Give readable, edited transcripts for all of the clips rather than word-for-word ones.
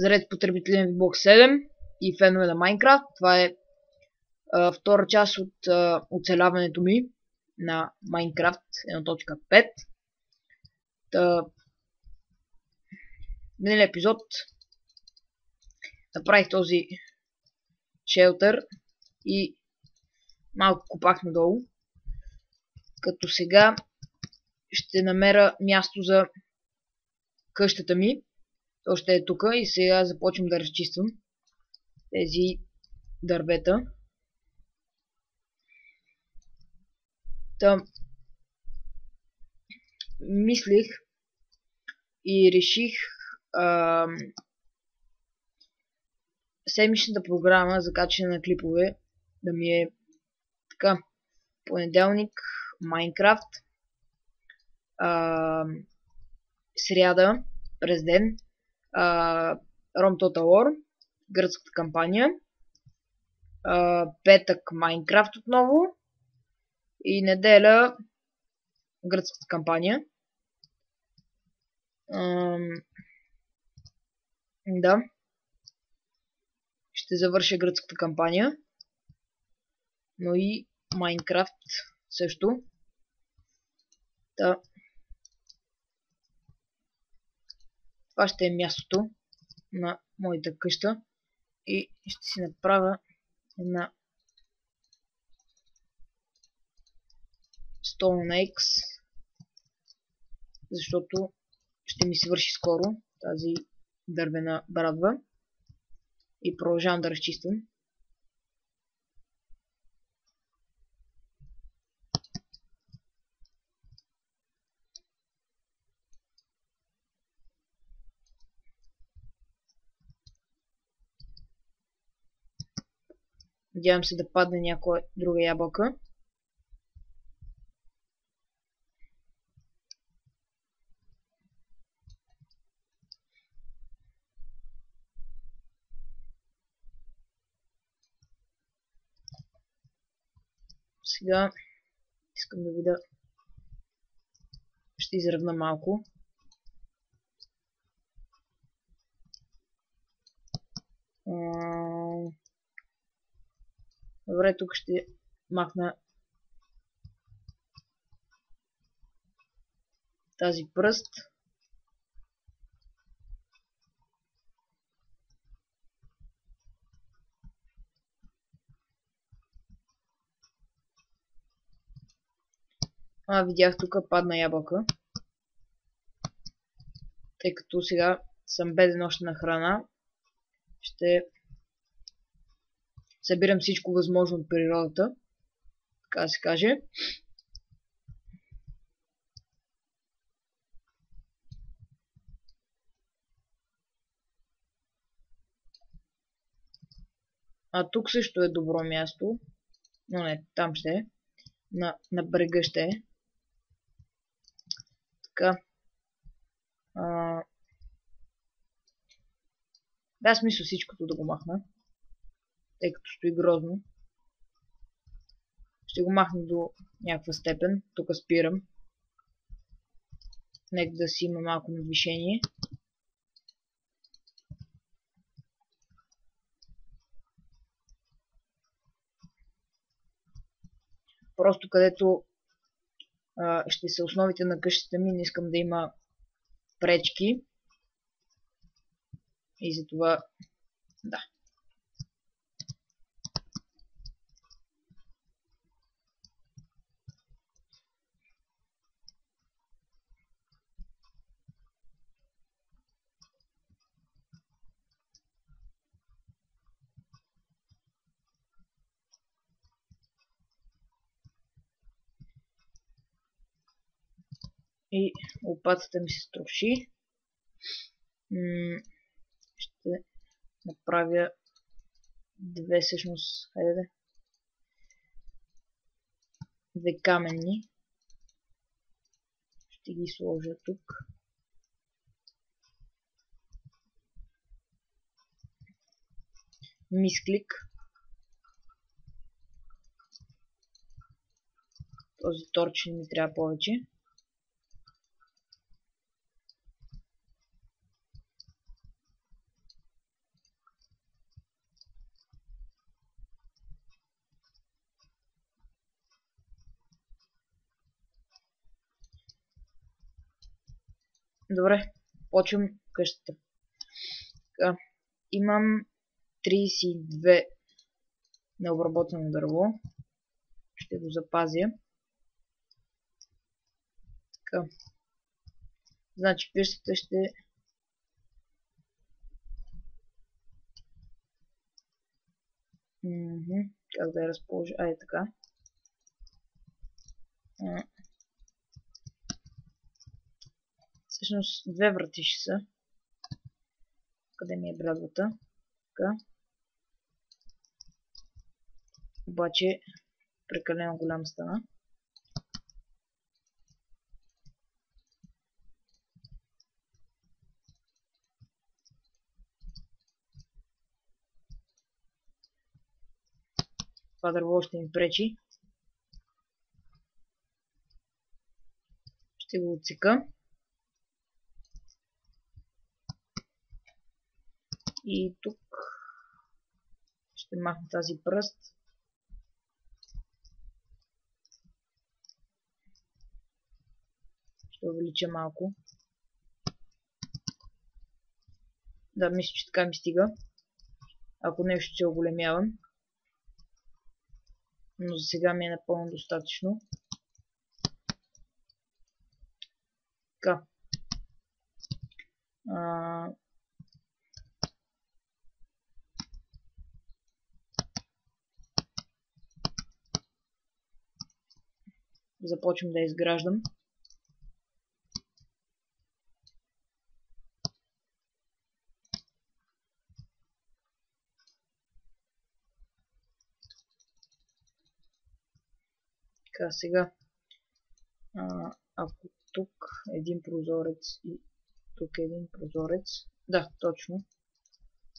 Заред потребители на VBOX 7 и фенове на Майнкрафт. Това е втора част от оцеляването ми на Майнкрафт 1.5. Миналия епизод направих този шелтър и малко копах надолу. Като сега ще намеря място за къщата ми. То ще е тук и сега започвам да разчиствам тези дървета. Мислих и реших седмичната програма за качване на клипове да ми е така: понеделник Майнкрафт, сряда през ден Rome Total War, гръцката кампания, петък Майнкрафт отново и неделя гръцката кампания. Да, ще завърша гръцката кампания, но и Майнкрафт също. Това ще е мястото на моята къща и ще си направя една Stone Axe, защото ще ми свърши скоро тази дървена брадва и продължавам да разчиствам. Надявам се да падне някоя друга ябълка. Сега искам да видя. Ще изравна малко. Добре, тук ще махна тази пръст. Видях тук падна ябълка. Тъй като сега съм беден още на храна, ще събирам всичко възможно от природата, така да се каже. Тук също е добро място, но не, там ще е. На брега ще е. Така. Да, смисъл всичкото да го махна, тъй като стои грозно. Ще го махна до някаква степен. Тук спирам. Нека да си има малко надвишение. Просто където ще са основите на къщата ми, не искам да има пречки. И затова, да. И лопатата ми се струши. Ще направя две всъщност, хайде, две каменни. Ще ги сложа тук. Мисклик. Този торч не ми трябва повече. Добре, почвам къщата. Така, имам 32 необработено дърво. Ще го запазя. Така. Значи къщата ще... Как да я разположа? Така. Всъщност две врати ще са. Къде ми е брадвата? Така. Обаче прекалено голям стана. Това дърво ще ми пречи. Ще го отсека. И тук ще махна тази пръст. Ще увелича малко. Да, мисля, че така ми стига. Ако нещо ще оголемявам. Но за сега ми е напълно достатъчно. Така. Започвам да изграждам. Така, сега. Ако тук един прозорец и тук един прозорец. Да, точно.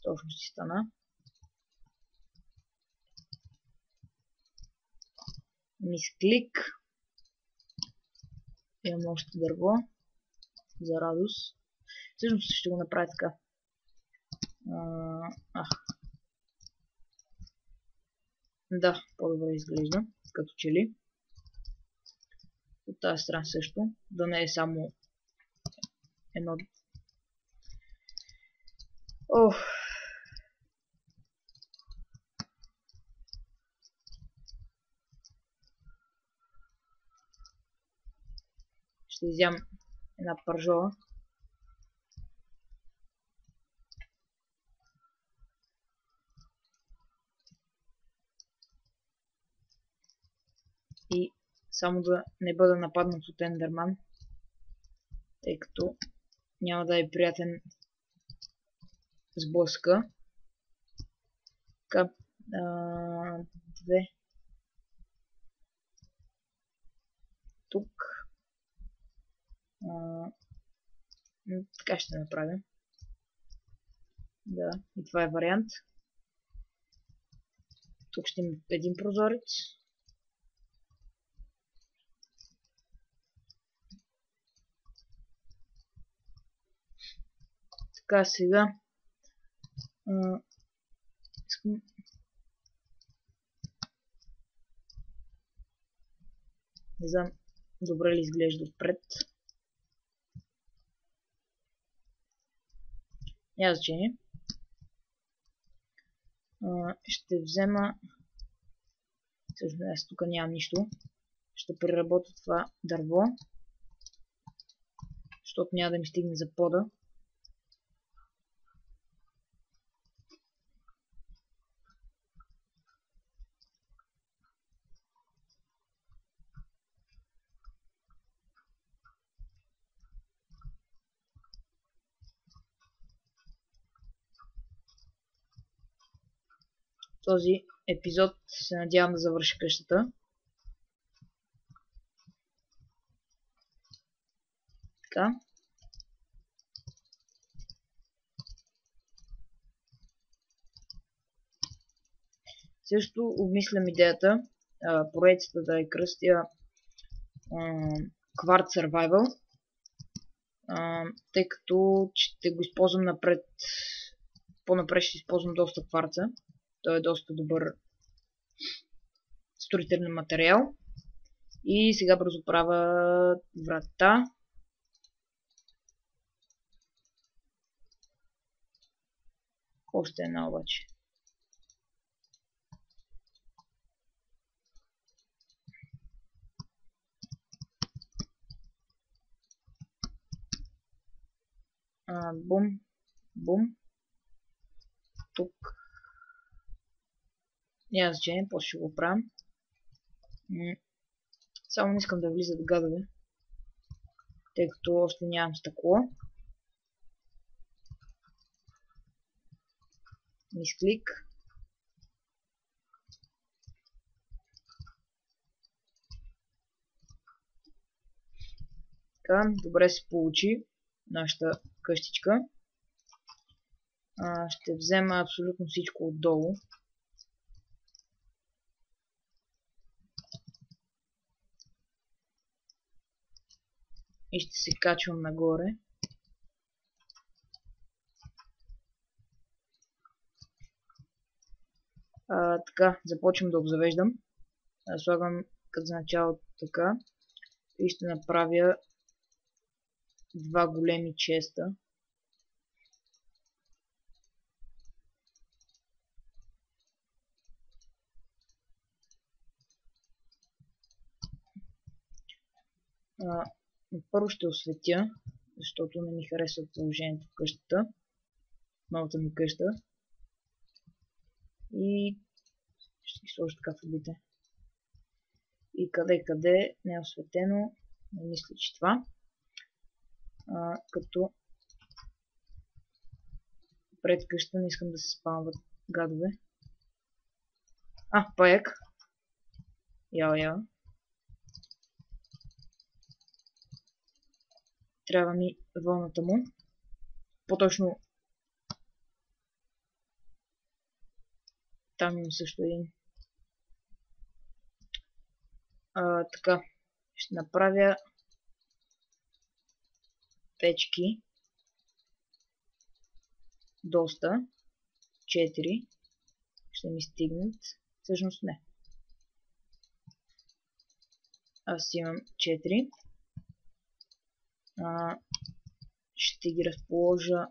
Точно си стана. Мисклик. Имам още дърво. За радост. Всъщност ще го направя така. Да, по-добре изглежда. Като че ли. От тази страна също. Да не е само едно. Ох. Ще изям една пържола. И само да не бъда нападнат от Ендерман, тъй като няма да е приятен сблъска. Така, две. Тук. Така ще направим. Да, и това е вариант. Тук ще има един прозорец. Така, сега. Искам. Не знам добре ли изглежда отпред. Няма значение. Ще взема. Всъщност аз тук нямам нищо. Ще преработя това дърво, защото няма да ми стигне за пода. Този епизод се надявам да завърши къщата. Така. Също обмислям идеята поредицата да е кръстя Quart Survival, тъй като ще го използвам напред. По-напред ще използвам доста кварца. Той е доста добър строителен материал. И сега бързо правя врата. Още една обаче. Бум. Бум. Тук. Няма значение, после ще го правим. Само не искам да влизат гадове, тъй като още нямам стъкло. Мисклик. Така, добре се получи нашата къщичка. Ще взема абсолютно всичко отдолу. И ще се качвам нагоре. Така, започвам да обзавеждам. Слагам като начало така. И ще направя два големи честа. Първо ще осветя, защото не ми харесва положението в къщата. Новата ми къща. И ще ги сложа така в ъглите. И къде не е осветено, не мисля, че това. Като пред къщата не искам да се спамват гадове. Паяк. Яо. Трябва ми вълната му. По-точно там има също един. Така. Ще направя печки. Доста. 4. Ще ми стигнат. Всъщност не. Аз имам 4. Ще ги разположа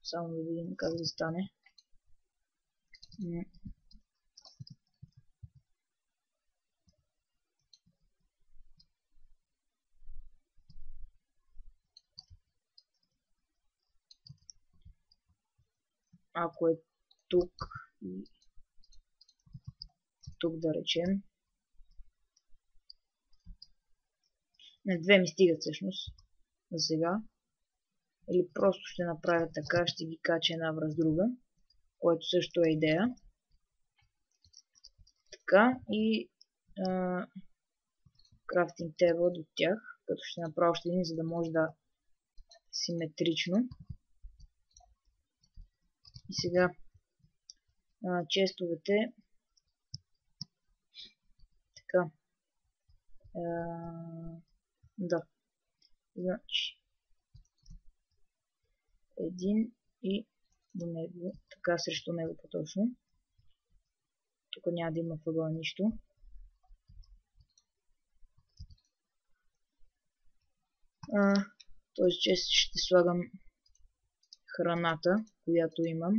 само да видим как да стане. Ако е тук и тук да речем. Не, две ми стигат всъщност за сега. Или просто ще направя така, ще ги кача една връз друга, което също е идея. Така и крафтинг тейбъл до тях, като ще направя още един, за да може да симетрично. И сега честовете. Така. Да. Значи. Един и до него. Така срещу него по-точно. Тук няма да има въгъла нищо. Този чест ще слагам храната, която имам.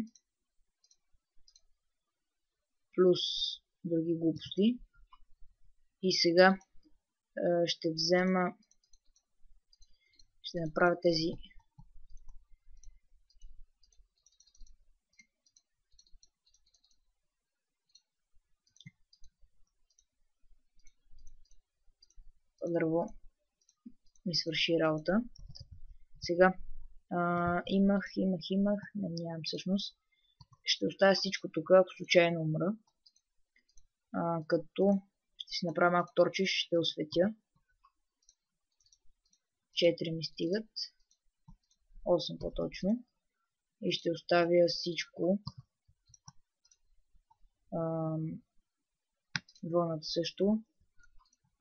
Плюс други глупости. И сега ще взема. Ще направя тези дърво ми свърши работа. Сега имах. Не, нямам всъщност. Ще оставя всичко тук, ако случайно умра. Като ще си направя малко торче, ще осветя. 4 ми стигат. 8 по-точно. И ще оставя всичко. Вълната също.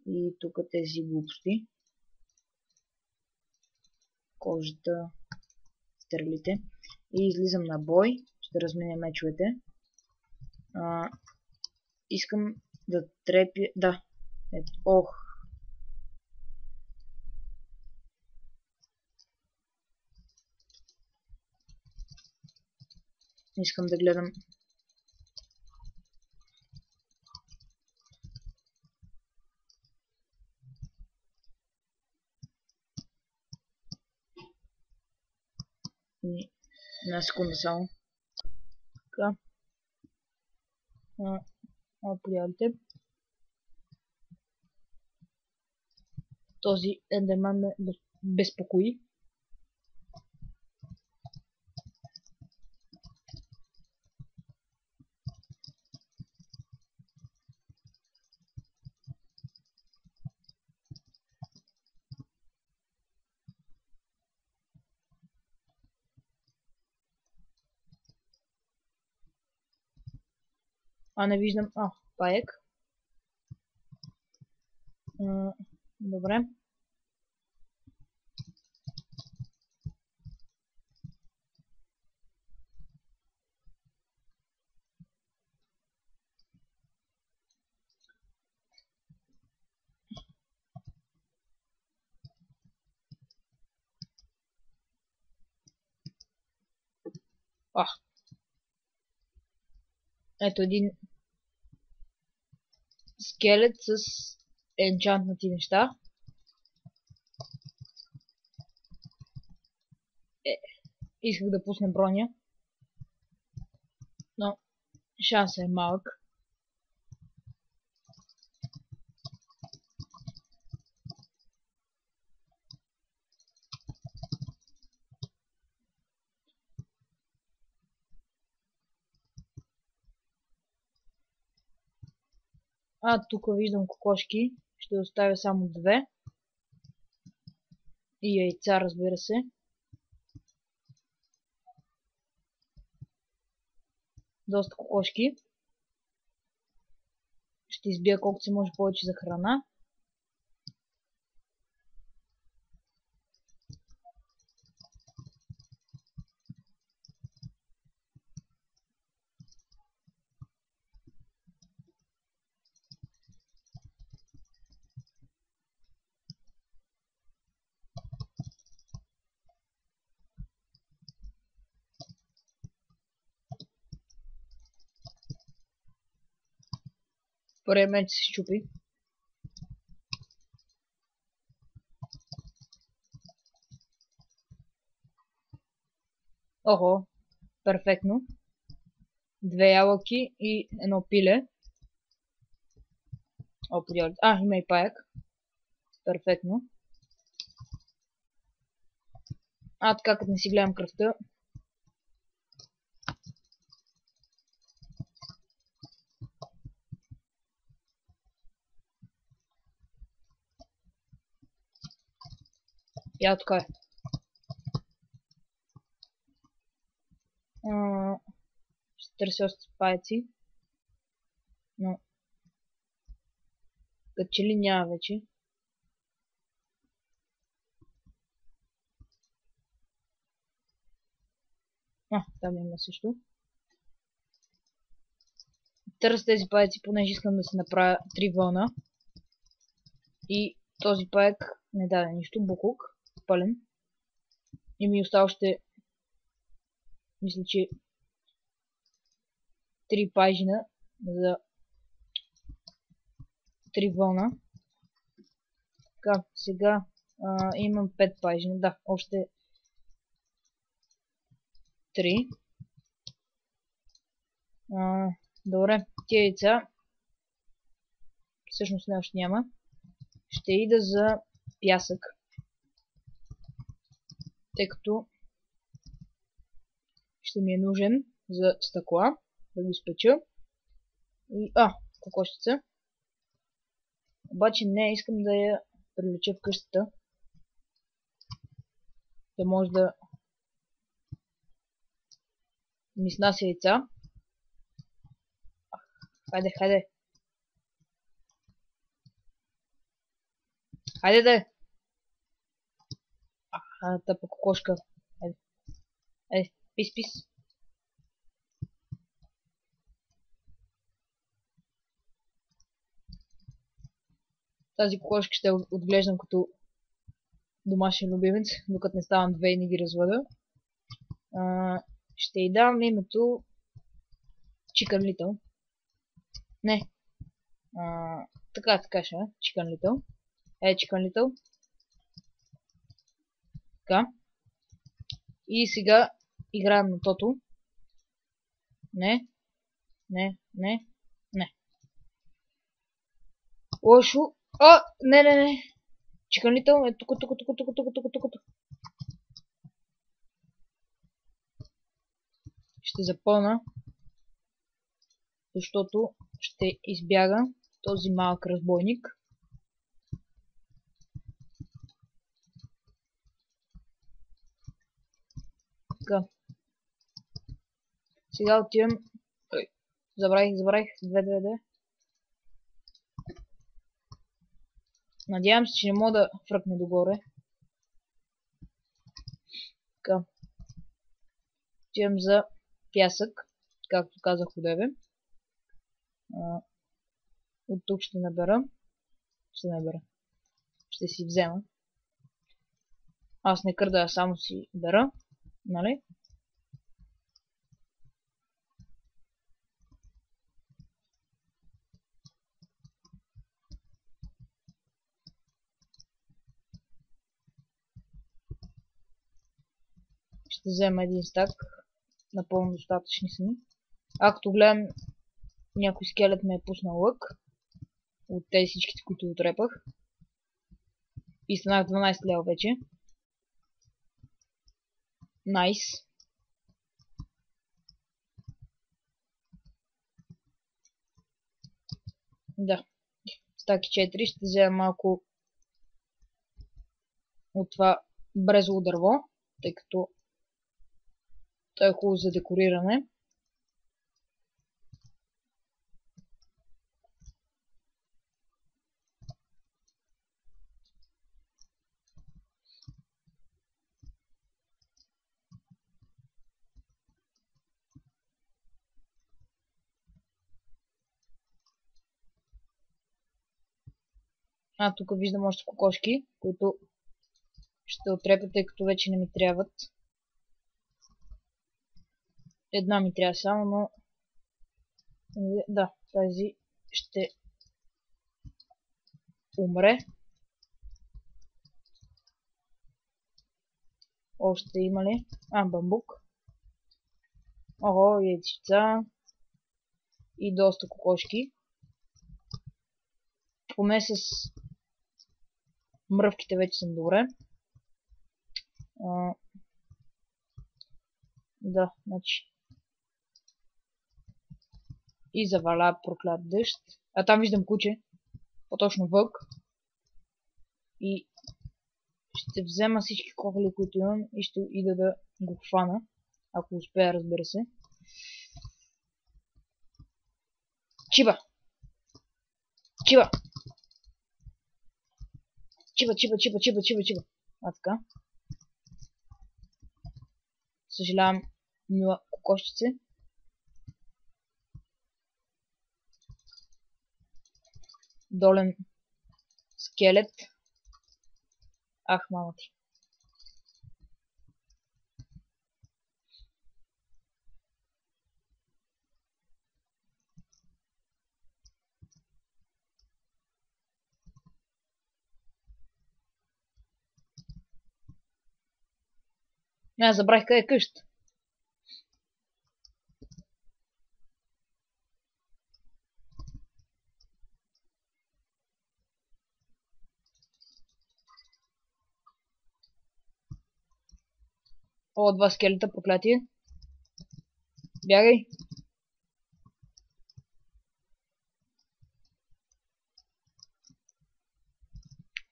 И тук тези глупости. Кожата, стрелите. И излизам на бой. Ще разменя мечовете. Искам Да трепи... Да. Ето. Ох. Искам да гледам. Една секунда само. Така. Приятелите. Този ендерман ме безпокои. Не виждам. Паек. Добре. Ето един скелет с енчантнати неща. Исках да пусна броня, но шансът е малък. Тук виждам кокошки. Ще оставя само 2. И яйца, разбира се. Доста кокошки. Ще избия колкото се може повече за храна. Първият меч се щупи. Охо, перфектно. 2 ябълки и едно пиле. Има и паяк. Перфектно. Така като не си гледам кръвта. Така е. Ще търся още паяци. Но като че ли няма вече. Там има също. Търся тези паяци, понеже искам да си направя 3 вълна. И този паяк не даде нищо. Буклук. Пълен. И ми остава още... Мисля, че 3 пайжина за 3 вълна. Така, сега имам 5 пайжина. Да, още 3. Добре, тия яйца всъщност не още няма. Ще ида за пясък. Тъй като ще ми е нужен за стъкла. Да го изпеча. И кокошица. Обаче не искам да я привлеча в къщата. Да може да ми снася яйца. Хайде. Хайде да е. Тъпа кокошка. Пис. Тази кокошка ще отглеждам като домашен любимец, докато не ставам две и не ги развода. Ще й дам името Chicken Little. Не. Така ще е. Chicken Little. Chicken Little. Така. И сега играем на тото. Не. Лошо. Не. Chicken Little е тук. Ще запълна, защото ще избяга този малък разбойник. Така. Сега отивам. Забравих. 2. Надявам се, че не мога да фръкне догоре. Така. Отивам за пясък, както казах одеве. От тук ще набера. Ще си взема. Аз не кърда, само си бера. Нали? Ще взема един стак. Напълно достатъчни са ми. Ако гледам, някой скелет ме е пуснал лък. От тези всичките, които отрепах. И станах 12 лева вече. Найс. Да. Стаки 4. Ще взема малко от това брезово дърво, тъй като то е хубаво за декориране. Тук виждам още кокошки, които ще отрепят, тъй като вече не ми трябват. Една ми трябва само, но... Да, тази ще умре. Още има ли? Бамбук. Яйцица. И доста кокошки. Поне с мръвките вече съм добре. Да, значи. И заваля проклят дъжд. Там виждам куче. По-точно вълк. И ще взема всички кохали, които имам и ще ида да го хвана. Ако успея, разбира се. Чиба! Така. Съжалявам, мила кокошчице. Долен скелет. Мама ти. Забравих къде е къщата. Два скелета, проклятие. Бягай.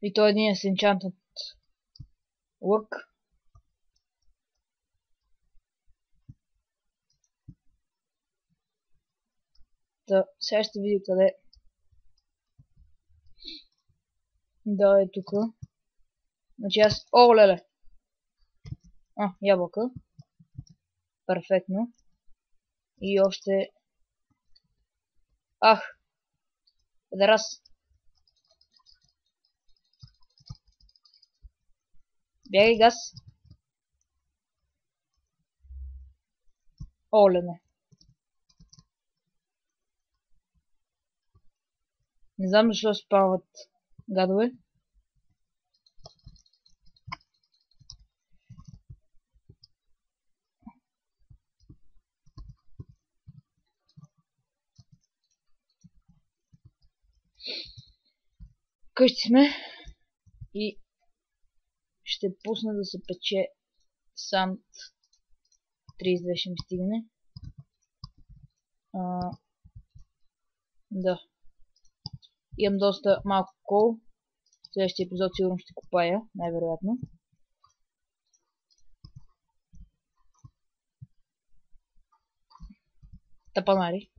И то един е с енчантът лък. Сега ще видя къде. Да, е тук. Значи аз... леле! Ябълка. Перфектно. И още... Педерас. Бягай, газ. Олене. Не знам защо спават гадове. Къщи сме и ще пусна да се пече санд 32 ще ми стигне. Да. Имам доста малко кол. В следващия епизод сигурно ще копая, най-вероятно. Тапанари.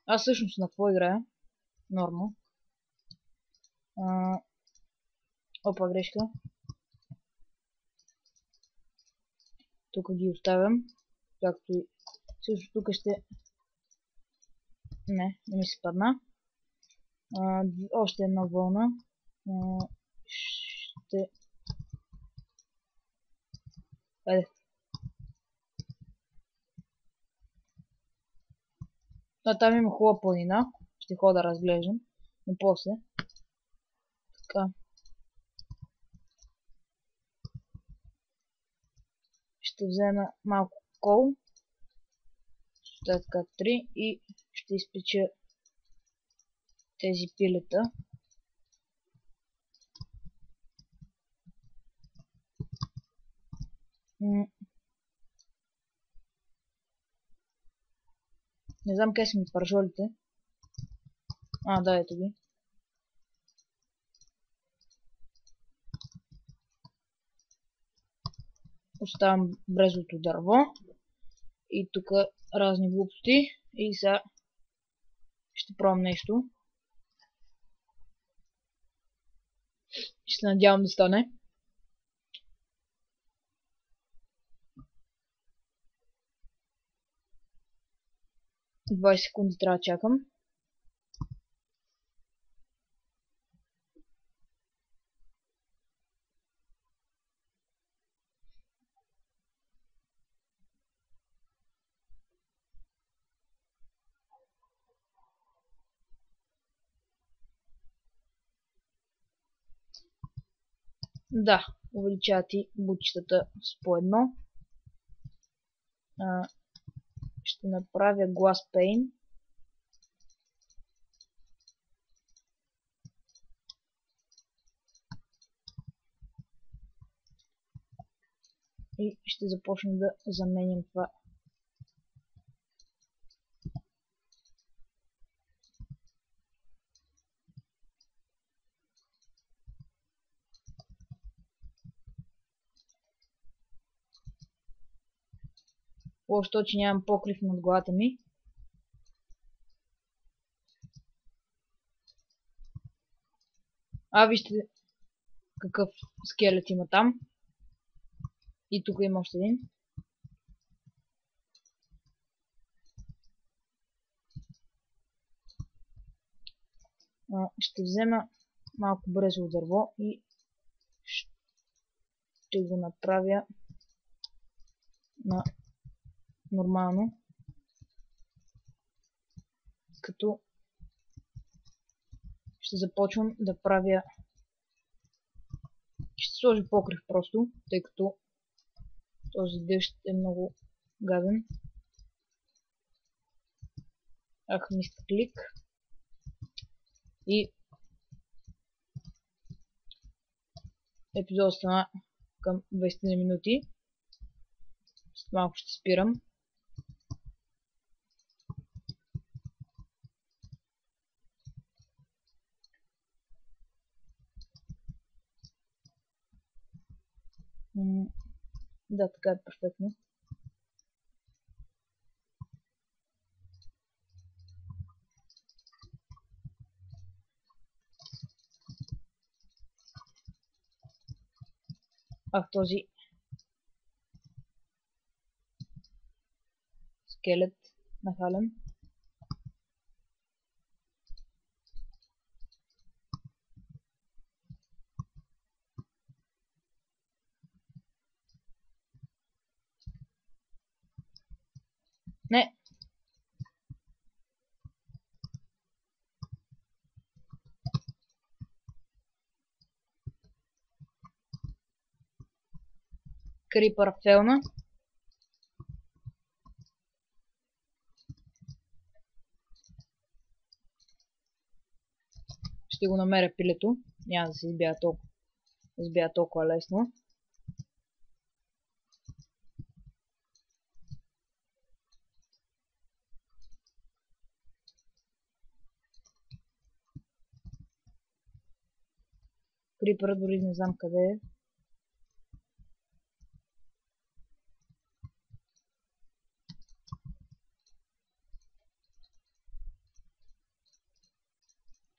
Аз всъщност на какво играя? Нормо. Опа, грешка. Тук ги оставям. Както и също тук ще... Не ми се падна. Още една вълна. Ще... Айде. Там има хубава планина. Ще ходя да разглеждам. Но после. Така. Ще взема малко кол. Така 3 и ще изпеча тези пилета. Не знам къде са ми паржолите. Да, ето ги. Оставям брезлото дърво. И тук разни глупости. И сега ще пробвам нещо. Ще се надявам да стане. 20 секунди трябва да чакам. Да, увеличават и бутчетата с по едно. Ще направя Glass Pane. И ще започна да заменям това. Лошото, че нямам покрив над главата ми. Вижте какъв скелет има там. И тук има още един. Ще взема малко брезово дърво и ще го направя на нормално. Като ще започвам да правя... Ще сложа покрив просто, тъй като този дъжд е много гаден. Мисклик. И епизод стана към 20 минути. След малко ще спирам. Да, така е перфектно. Този скелет нахален. Крипър фелна. Ще го намеря пилето. Няма да се избия толкова лесно. Крипър дори не знам къде е.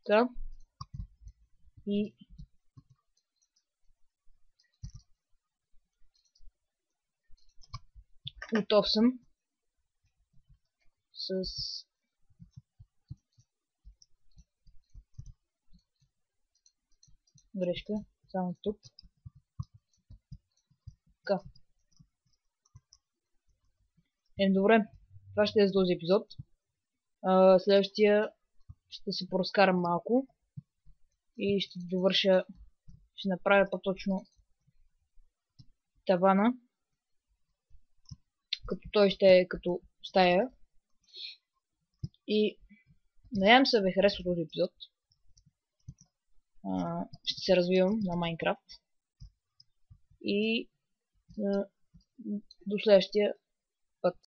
Така. И готов съм с грешка, само тук. Така. Добре, това ще е за този епизод. Следващия ще се поразкарам малко и ще довърша, ще направя по-точно тавана, като той ще е като стая. И надявам се да ви харесва този епизод. Ще се развивам на Майнкрафт. И до следващия път.